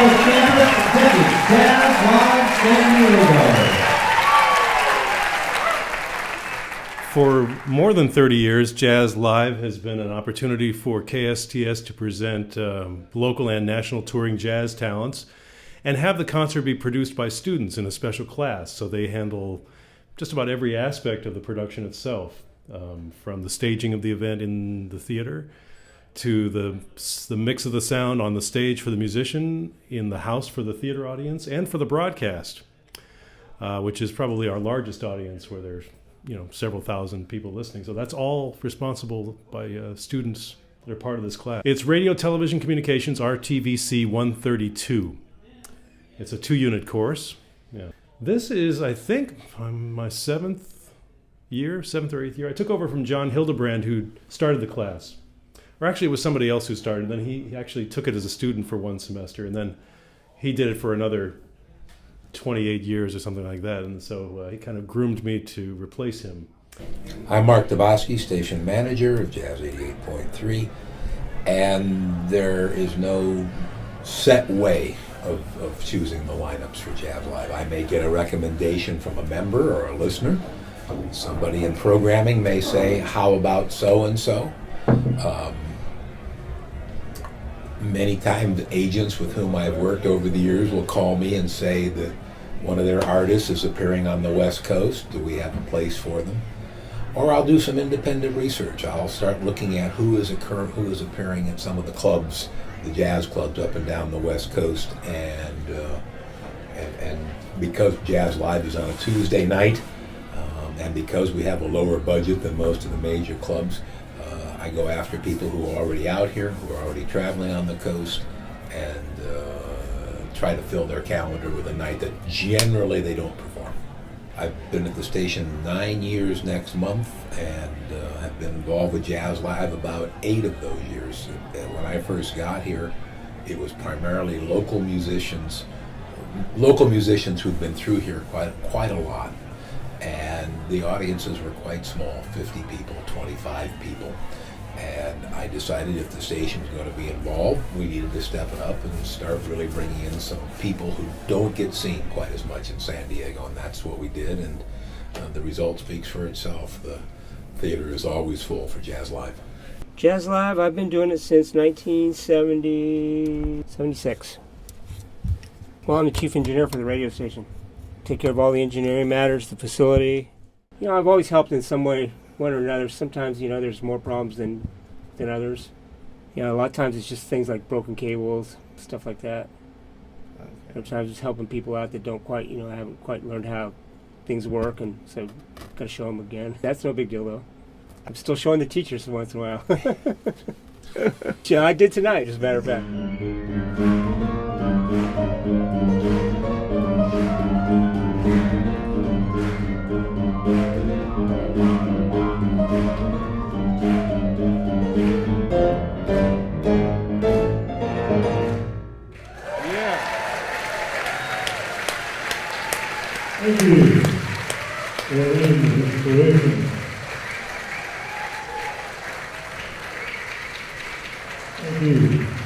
Charles Chambliss, tickets, Jazz Live San Diego. For more than 30 years, Jazz Live has been an opportunity for KSDS to present local and national touring jazz talents and have the concert be produced by students in a special class. So they handle just about every aspect of the production itself, from the staging of the event in the theater to the mix of the sound on the stage for the musician, in the house for the theater audience, and for the broadcast, which is probably our largest audience, where there's several thousand people listening. So that's all responsible by students that are part of this class. It's Radio Television Communications, RTVC 132. It's a 2-unit course. Yeah. This is, I think, my 7th or 8th year. I took over from John Hildebrand, who started the class. Or actually, it was somebody else who started. Then he actually took it as a student for 1 semester, and then he did it for another 28 years or something like that, and so he kind of groomed me to replace him. I'm Mark Dabosky, station manager of Jazz 88.3, and there is no set way of choosing the lineups for Jazz Live. I may get a recommendation from a member or a listener. Somebody in programming may say, how about so-and-so? Many times agents with whom I've worked over the years will call me and say that one of their artists is appearing on the West Coast. Do we have a place for them? Or I'll do some independent research. I'll start looking at who is appearing at some of the clubs, the jazz clubs up and down the West Coast, and because Jazz Live is on a Tuesday night, and because we have a lower budget than most of the major clubs, I go after people who are already out here, who are already traveling on the coast, and try to fill their calendar with a night that generally they don't perform. I've been at the station 9 years next month, and have been involved with Jazz Live about 8 of those years. When I first got here, it was primarily local musicians who've been through here quite a lot, and the audiences were quite small, 50 people, 25 people. And I decided if the station was going to be involved, we needed to step it up and start really bringing in some people who don't get seen quite as much in San Diego, and that's what we did, and the result speaks for itself. The theater is always full for Jazz Live. Jazz Live, I've been doing it since 1976. Well, I'm the chief engineer for the radio station. Take care of all the engineering matters, the facility. I've always helped in some way, one or another. Sometimes, there's more problems than others. A lot of times it's just things like broken cables, stuff like that. Okay. Sometimes it's helping people out that don't quite, haven't quite learned how things work, and so got to show them again. That's no big deal, though. I'm still showing the teachers once in a while. Yeah, I did tonight, as a matter of fact. Thank you for inspiration. Thank you.